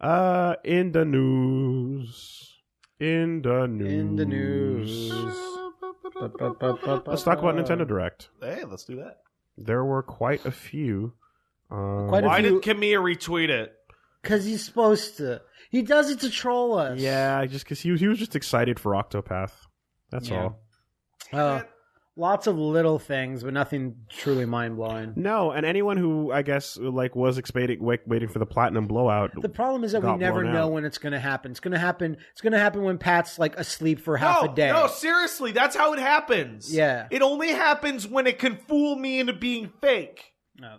In the news. Let's talk about Nintendo Direct. Hey, let's do that. There were quite a few. Why did Kamiya retweet it? Because he's supposed to. He does it to troll us. Yeah, just because he was just excited for Octopath. That's all. Lots of little things, but nothing truly mind-blowing. No, and anyone who, I guess, was waiting for the Platinum Blowout. The problem is that we never know when it's going to happen. It's going to happen. It's going to happen when Pat's like asleep for half a day. No, seriously, that's how it happens. Yeah. It only happens when it can fool me into being fake. No.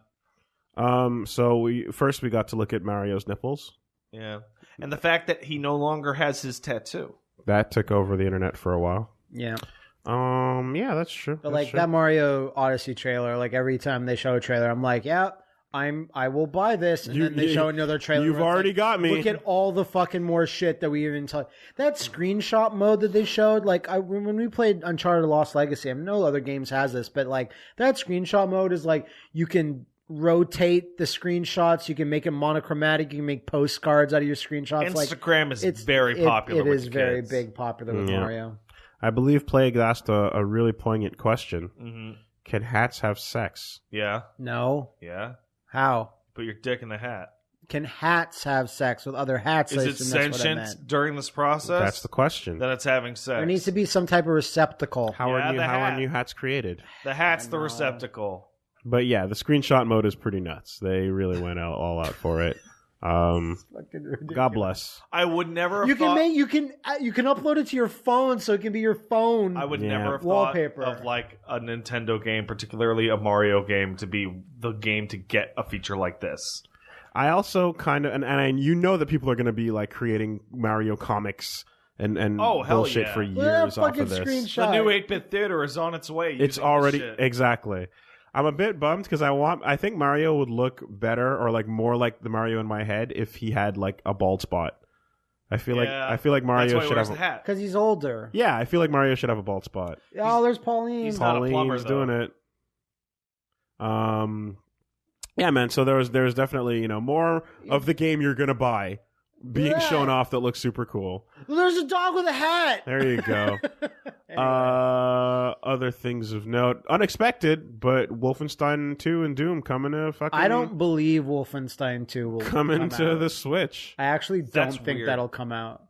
So we got to look at Mario's nipples. Yeah. And the fact that he no longer has his tattoo. That took over the internet for a while. Yeah. Yeah, that's true. But that Mario Odyssey trailer, like every time they show a trailer, I'm like, yeah, I will buy this. And then they show another trailer. You've already got me. Look at all the fucking more shit that we even saw. That screenshot mode that they showed, like when we played Uncharted Lost Legacy, I know other games has this, but like that screenshot mode is like you can rotate the screenshots, you can make it monochromatic, you can make postcards out of your screenshots. Instagram is very popular. It is very big popular with Mario. I believe Plague asked a really poignant question. Mm-hmm. Can hats have sex? Yeah. No. Yeah. How? Put your dick in the hat. Can hats have sex with other hats? Is it sentient during this process? That's the question. That it's having sex. There needs to be some type of receptacle. How are new hats created? The hat's the receptacle. But yeah, the screenshot mode is pretty nuts. They really went all out for it. God bless. I would never have you can upload it to your phone so it can be your phone. I would never have wallpaper thought of like a Nintendo game, particularly a Mario game, to be the game to get a feature like this. I also kind of and you know that people are going to be like creating Mario comics and bullshit for years off of this. The new 8-bit theater is on its way. It's already exactly. I'm a bit bummed because I think Mario would look better or like more like the Mario in my head if he had like a bald spot. I feel like Mario should have the hat because he's older. Yeah, I feel like Mario should have a bald spot. Oh, there's Pauline. He's not a plumber, doing it. Yeah, man. So there's definitely more of the game you're gonna buy being shown off that looks super cool. There's a dog with a hat. There you go. Anyway. Other things of note, unexpected, but Wolfenstein 2 and Doom coming to fucking. I don't believe Wolfenstein 2 will come into out. The Switch. I actually don't think that'll come out.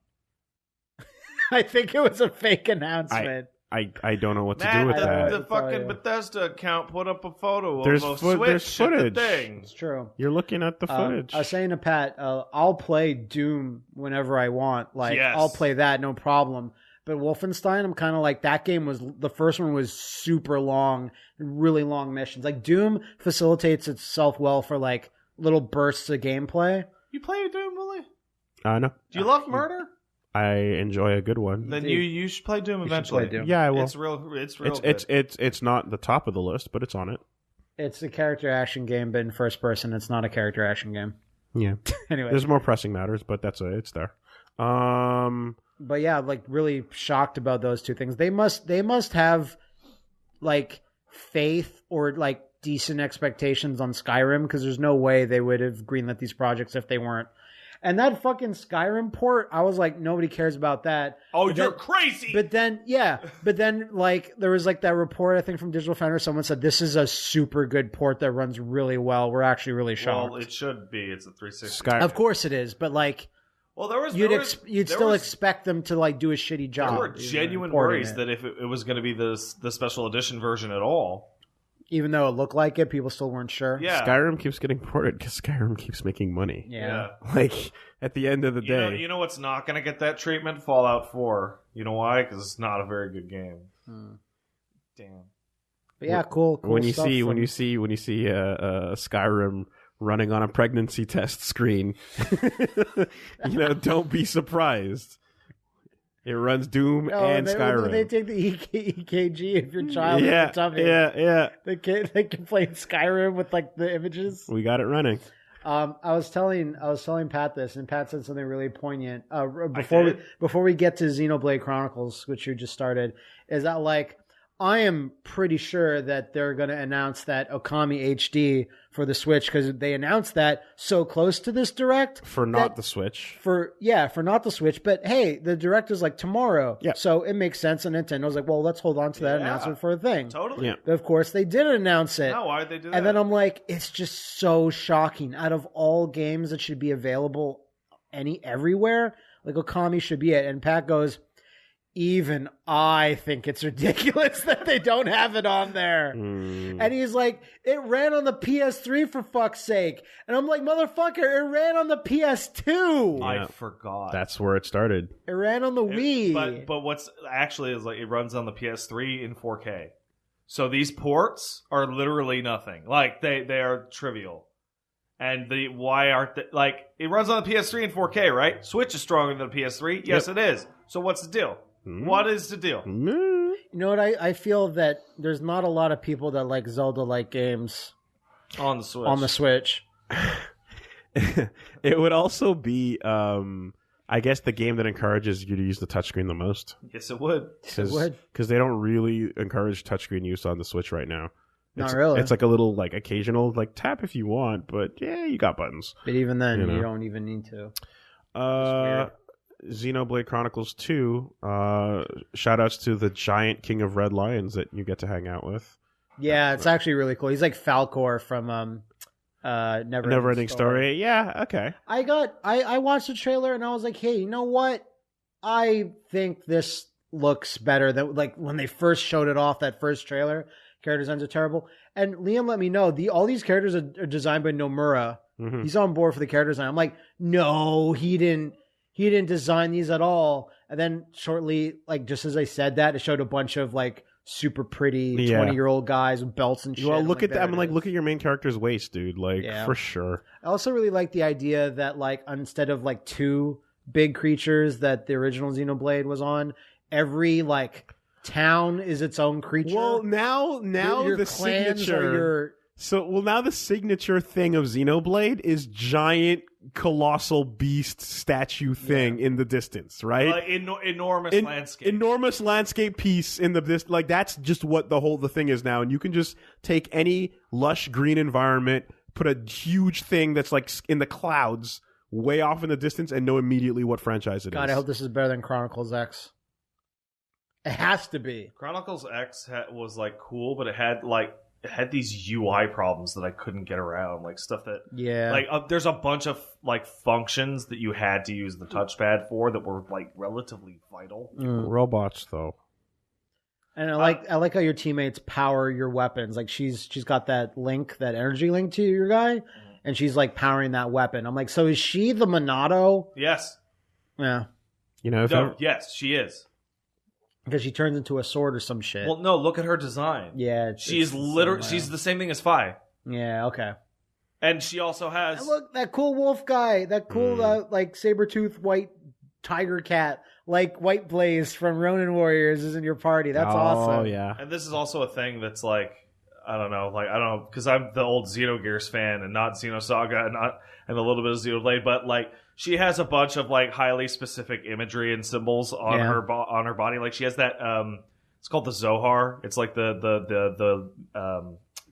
I think it was a fake announcement. I don't know what to do with that. The fucking Bethesda account put up a photo there's of a Switch. There's footage. Thing. It's true. You're looking at the footage. I was saying to Pat, I'll play Doom whenever I want. I'll play that, no problem. But Wolfenstein, I'm kind of like, that game the first one was super long, really long missions. Like Doom facilitates itself well for like little bursts of gameplay. You play Doom, Willie? No. Do you love murder? I enjoy a good one. Then you should play Doom eventually. Play Doom. Yeah, I will. It's real good. It's not the top of the list, but it's on it. It's a character action game, but in first person. It's not a character action game. Yeah. Anyway, there's more pressing matters, but it's there. But yeah, like really shocked about those two things. They must have like faith or like decent expectations on Skyrim because there's no way they would have greenlit these projects if they weren't. And that fucking Skyrim port, I was like, nobody cares about that. Oh, you're crazy. But then like there was like that report, I think from Digital Foundry, someone said this is a super good port that runs really well. We're actually really shocked. Well, it should be. It's a 360. Of course it is, but like, well, you'd still expect them to like do a shitty job. There were genuine worries that if it was going to be the special edition version at all. Even though it looked like it, people still weren't sure. Yeah. Skyrim keeps getting ported because Skyrim keeps making money. Yeah. Like, at the end of the day. You know what's not going to get that treatment? Fallout 4. You know why? Because it's not a very good game. Damn. But yeah, cool when you stuff see Skyrim running on a pregnancy test screen, don't be surprised. It runs Doom and Skyrim. They take the EKG of your child. Yeah. They can play Skyrim with like the images. We got it running. I was telling Pat this, and Pat said something really poignant. Before we get to Xenoblade Chronicles, which you just started, is that like I am pretty sure that they're going to announce that Okami HD for the Switch, because they announced that so close to this Direct. For not the Switch. For not the Switch. But hey, the Direct is like tomorrow. Yeah. So it makes sense. And Nintendo's like, well, let's hold on to that announcement for a thing. Totally. Yeah. But of course, they did announce it. No, why did they do that? And then I'm like, it's just so shocking. Out of all games that should be available everywhere, like Okami should be it. And Pat goes, even I think it's ridiculous that they don't have it on there. And he's like, it ran on the PS3 for fuck's sake. And I'm like, motherfucker, it ran on the PS2. I forgot. That's where it started. It ran on the Wii. But what's actually is like it runs on the PS3 in 4K. So these ports are literally nothing. Like they are trivial. And why aren't they, like, it runs on the PS3 in 4K, right? Switch is stronger than the PS3. Yes, it is. So what's the deal? What is the deal? You know what? I feel that there's not a lot of people that like Zelda-like games on the Switch. It would also be, I guess, the game that encourages you to use the touchscreen the most. Yes, it would. Because they don't really encourage touchscreen use on the Switch right now. Not really. It's like a little, like, occasional, like, tap if you want, but yeah, you got buttons. But even then, you don't even need to. Xenoblade Chronicles 2, shout-outs to the giant king of red lions that you get to hang out with. Yeah, it's actually really cool. He's like Falcor from Never-Ending Story. Yeah, okay. I watched the trailer and I was like, hey, you know what? I think this looks better than, like, when they first showed it off, that first trailer. Character designs are terrible. And Liam let me know, all these characters are designed by Nomura. Mm-hmm. He's on board for the character design. I'm like, no, he didn't design these at all. And then shortly, like, just as I said that, it showed a bunch of, like, super pretty 20-year-old guys with belts and shit. Well, look at that. I'm like, look at your main character's waist, dude. Like, for sure. I also really like the idea that, like, instead of, like, 2 big creatures that the original Xenoblade was on, every, like, town is its own creature. Well, now your the signature. Now the signature thing of Xenoblade is giant, colossal beast statue thing in the distance, right? Enormous landscape. Enormous landscape piece in the like. That's just what the thing is now, and you can just take any lush green environment, put a huge thing that's like in the clouds, way off in the distance, and know immediately what franchise it is. God, I hope this is better than Chronicles X. It has to be. Chronicles X was like cool, but it had these UI problems that I couldn't get around, like stuff that like there's a bunch of like functions that you had to use the touchpad for that were like relatively vital. Robots though. And I like how your teammates power your weapons. Like she's got that link, that energy link to your guy, and she's like powering that weapon. I'm like, so is she the Monado? Yes. Yeah. You know, yes, she is. Because she turns into a sword or some shit. Well, no, look at her design. Yeah. She's literally, she's the same thing as Fi. Yeah, okay. And she also has... And look, that cool wolf guy. That cool, like, saber-toothed white tiger cat. Like White Blaze from Ronin Warriors is in your party. That's awesome. Oh, yeah. And this is also a thing that's like, I don't know, because I'm the old Xenogears fan and not Xenosaga and a little bit of Xenoblade, but, like, she has a bunch of like highly specific imagery and symbols on her body. Like she has that it's called the Zohar. It's like the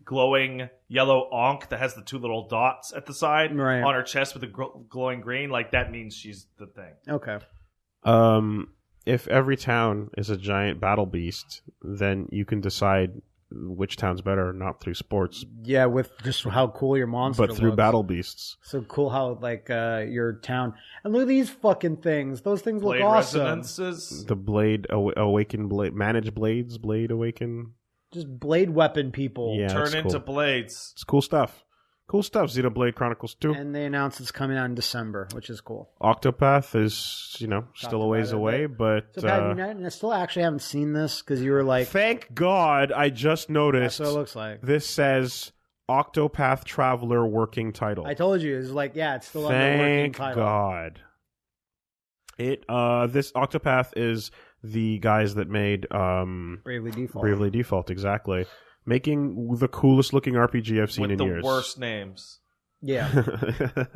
glowing yellow ankh that has the 2 little dots at the side on her chest with the glowing green. Like that means she's the thing. Okay. If every town is a giant battle beast, then you can decide which town's better, not through sports. Yeah, with just how cool your monster but through looks. battle beasts. So cool how, like, your town... And look at these fucking things. Those things look awesome. Resonances. The Blade, Awaken Blade... Manage Blades, Blade Awaken. Just blade weapon people. Yeah, turn into blades. It's cool stuff. Cool stuff, Xenoblade Chronicles 2. And they announced it's coming out in December, which is cool. Octopath is, still a ways away, but... So, Pat, I still actually haven't seen this, because you were like... Thank God I just noticed... That's what it looks like. This says Octopath Traveler working title. I told you, it's like, it's still under working title. Thank God. This Octopath is the guys that made... Bravely Default. Bravely Default, exactly. Making the coolest looking RPG I've seen in years. With the worst names. Yeah.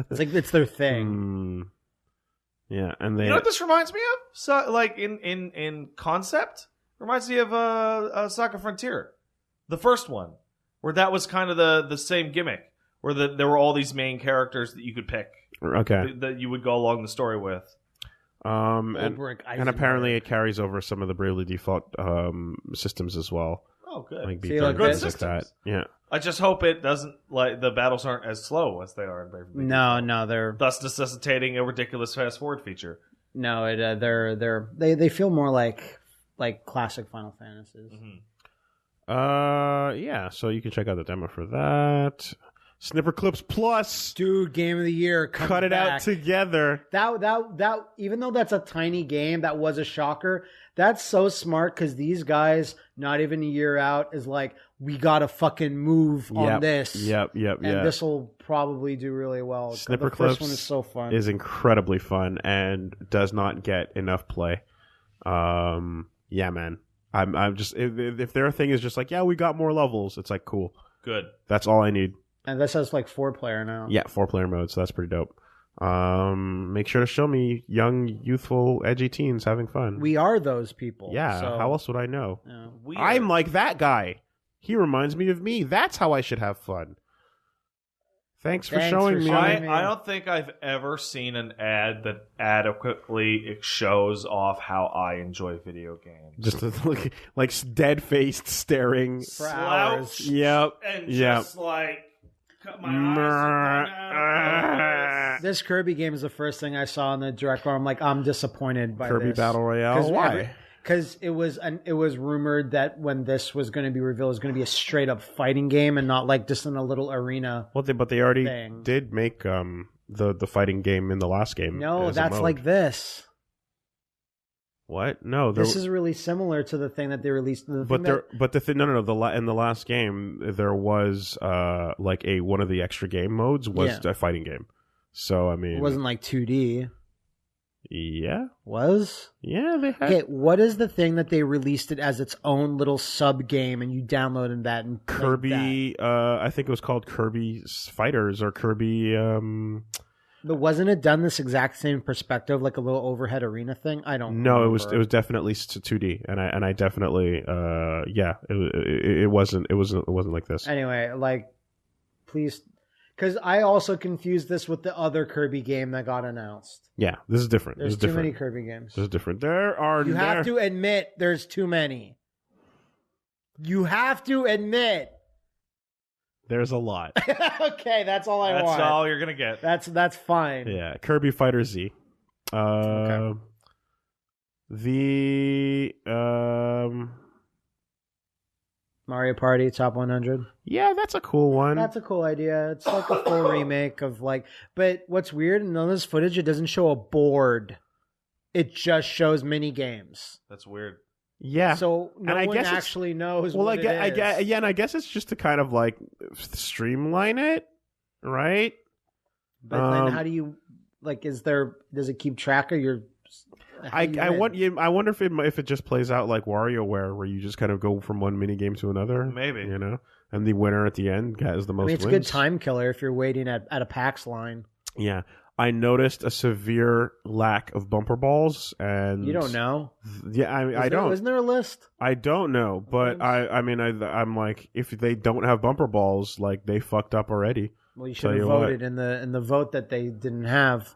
It's like, it's their thing. Yeah, and they... You know what this reminds me of? So, like, in concept? Reminds me of Saga Frontier, the first one, where that was kind of the same gimmick, where there were all these main characters that you could pick, that you would go along the story with. And apparently it carries over some of the Bravely Default systems as well. Oh, good. Like good systems. That. Yeah. I just hope it doesn't the battles aren't as slow as they are in Bravely Default. No, they're thus necessitating a ridiculous fast forward feature. No, they feel more like classic Final Fantasies. Yeah. So you can check out the demo for that. Snipper Clips Plus, dude, game of the year. Cut it out together. That even though that's a tiny game, that was a shocker. That's so smart because these guys, not even a year out, is like, we gotta fucking move on this. Yep. And this will probably do really well. Snipper the Clips first one is so fun. Is incredibly fun and does not get enough play. Yeah, man. I'm just if their thing is just like, yeah, we got more levels, it's like, cool. Good. That's all I need. And this has like 4-player now. Yeah, 4-player mode, so that's pretty dope. Make sure to show me young, youthful, edgy teens having fun. We are those people. Yeah, so. How else would I know? Yeah. I'm like that guy. He reminds me of me. That's how I should have fun. Thanks for showing me. I don't think I've ever seen an ad that adequately shows off how I enjoy video games. Just like dead-faced staring. For hours. Yep. And just like... cut my eyes. This Kirby game is the first thing I saw in the direct where I'm like, I'm disappointed by Kirby this. Battle Royale. Why? Because it was rumored that when this was going to be revealed, it was going to be a straight up fighting game and not like just in a little arena. Well, but they already did make the fighting game in the last game. No, that's like this. What? No, this is really similar to the thing that they released. In the in the last game there was like one of the extra game modes was a fighting game. So I mean, it wasn't like 2D. Yeah, was they had. Okay, what is the thing that they released it as its own little sub game and you downloaded that and Kirby? I think it was called Kirby Fighters or Kirby. But wasn't it done this exact same perspective, like a little overhead arena thing? I don't. No, remember. it was definitely 2D, and I definitely it wasn't like this. Anyway, like, please, because I also confused this with the other Kirby game that got announced. Yeah, this is different. There's too many Kirby games. This is different. You have to admit there's too many. You have to admit. There's a lot. Okay, that's all I want. That's all you're gonna get. That's fine. Yeah, Kirby Fighter Z. Okay. The Mario Party Top 100. Yeah, that's a cool one. That's a cool idea. It's like a full remake of like. But what's weird in all this footage, it doesn't show a board. It just shows mini games. That's weird. Yeah. So no one actually knows what it is. And I guess it's just to kind of like streamline it, right? But then how do you like? Does it keep track of your? I wonder if it just plays out like WarioWare, where you just kind of go from one mini game to another. Maybe, and the winner at the end has the most. It's a good time killer if you're waiting at a PAX line. Yeah. I noticed a severe lack of bumper balls, and you don't know. Yeah, I don't. Isn't there a list? I don't know, but I'm like, if they don't have bumper balls, like they fucked up already. Well, you should have voted in the vote that they didn't have.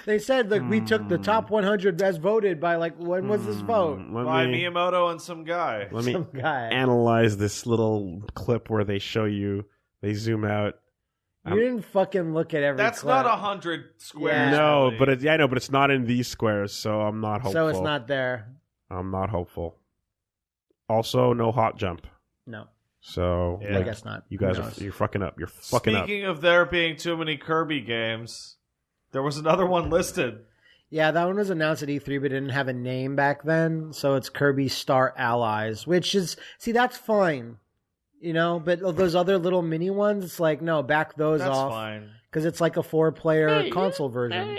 They said that we took the top 100 as voted by like when was this vote? By Miyamoto and some guy. Let me analyze this little clip where they show you. They zoom out. You didn't fucking look at every. That's clip. not 100 squares. Yeah. No, but it's not in these squares, so I'm not hopeful. So it's not there. I'm not hopeful. Also, no hot jump. No. So I guess not. You guys you're fucking up. You're fucking up. Speaking of there being too many Kirby games, there was another one listed. Yeah, that one was announced at E3, but didn't have a name back then. So it's Kirby Star Allies, which is that's fine. But those other little mini ones, it's like, no, back those off. That's fine. Because it's like a 4-player console version.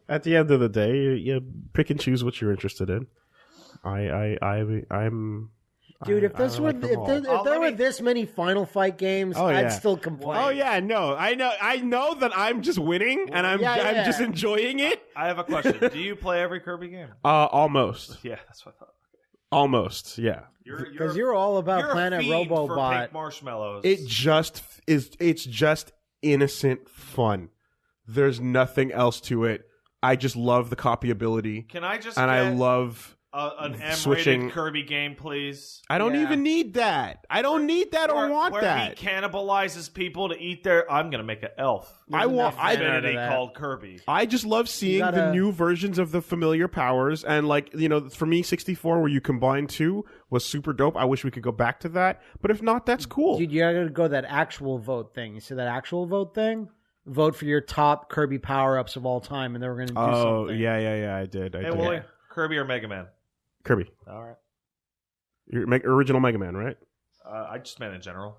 At the end of the day, you pick and choose what you're interested in. I'm Dude, if there were this many Final Fight games, I'd still complain. Oh yeah, no, I know that I'm just winning, and I'm just enjoying it. I have a question. Do you play every Kirby game? Almost. Yeah, that's what I thought. Almost, yeah. Because you're all about Planet Robobot. For pink marshmallows. It's just innocent fun. There's nothing else to it. I just love the copyability. Can I just I love an switching. M-rated Kirby game, please? I don't even need that. I don't need that or want where that. He cannibalizes people to eat their. I'm gonna make an elf. Divinity called Kirby. I just love seeing the new versions of the familiar powers, and for me, 64 where you combine two was super dope. I wish we could go back to that, but if not, that's cool. Dude, you gotta go that actual vote thing. You see that actual vote thing? Vote for your top Kirby power-ups of all time, and then we're gonna do something. Oh yeah, I did. Hey, Wooly, Kirby or Mega Man? Kirby. All right. Your original Mega Man, right? I just meant in general.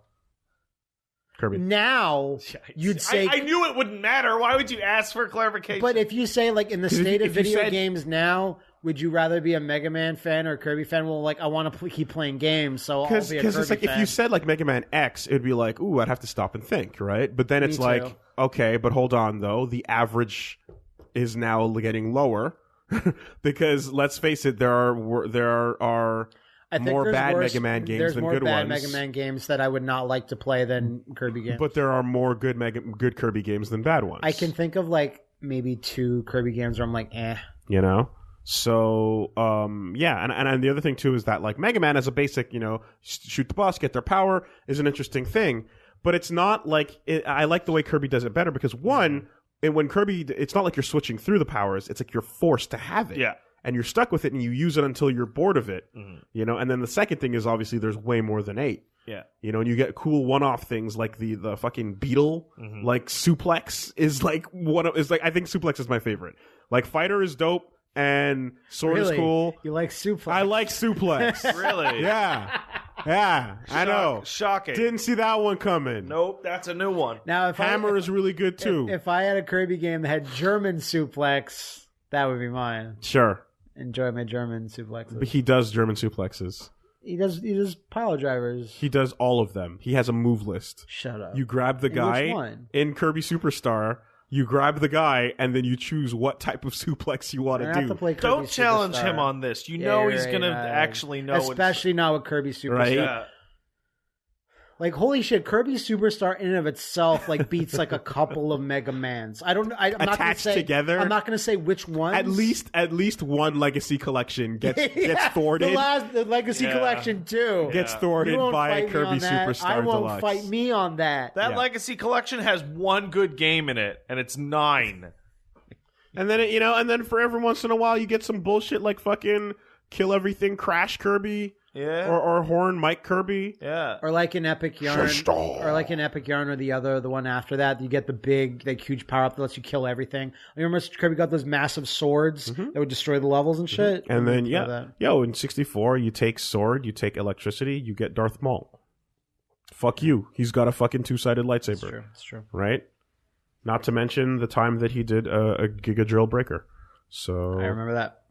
Kirby. Now, you'd say... I knew it wouldn't matter. Why would you ask for clarification? But if you say, in the state of video games now, would you rather be a Mega Man fan or a Kirby fan? Well, I want to keep playing games, so I'll be a Kirby fan. Because it's if you said, Mega Man X, it would be ooh, I'd have to stop and think, right? But then it's okay, but hold on, though. The average is now getting lower. Because let's face it, there are more bad Mega Man games than good ones. There's more bad Mega Man games that I would not like to play than Kirby games. But there are more good Kirby games than bad ones. I can think of maybe 2 Kirby games where I'm eh. You know? So, yeah, and the other thing too is that Mega Man as a basic, shoot the boss, get their power is an interesting thing. But it's not I like the way Kirby does it better because one, and when Kirby, it's not you're switching through the powers. It's you're forced to have it. Yeah. And you're stuck with it and you use it until you're bored of it. Mm-hmm. And then the second thing is obviously there's way more than 8. Yeah. And you get cool one-off things like the fucking beetle, suplex is I think suplex is my favorite. Fighter is dope and sword is cool. You like suplex? I like suplex. Really? Yeah. Yeah, I know. Shocking. Didn't see that one coming. Nope, that's a new one. Now, Hammer is really good too. If I had a Kirby game that had German suplex, that would be mine. Sure. Enjoy my German suplexes. But he does German suplexes. He does pile drivers. He does all of them. He has a move list. Shut up. You grab the guy in Kirby Superstar. You grab the guy, and then you choose what type of suplex you want to do. Don't challenge him on this. You know he's going to actually know. Especially not with Kirby Superstar. Right? Yeah. Holy shit, Kirby Superstar in and of itself beats a couple of Mega Mans. I'm not attached together. I'm not going to say which ones. At least one Legacy Collection gets thwarted. The Legacy Collection too gets thwarted by a Kirby Superstar I won't Deluxe. Fight me on that. That Legacy Collection has one good game in it, and it's 9. And then and then for every once in a while you get some bullshit fucking Kill Everything Crash Kirby. Yeah. Or Horn Mike Kirby. Yeah. Or an Epic Yarn. Or the one after that. You get the big, huge power up that lets you kill everything. I remember Kirby got those massive swords that would destroy the levels and shit. And then, in 64, you take sword, you take electricity, you get Darth Maul. Fuck you. He's got a fucking 2-sided lightsaber. That's true. Right? Not to mention the time that he did a Giga Drill Breaker. So I remember that.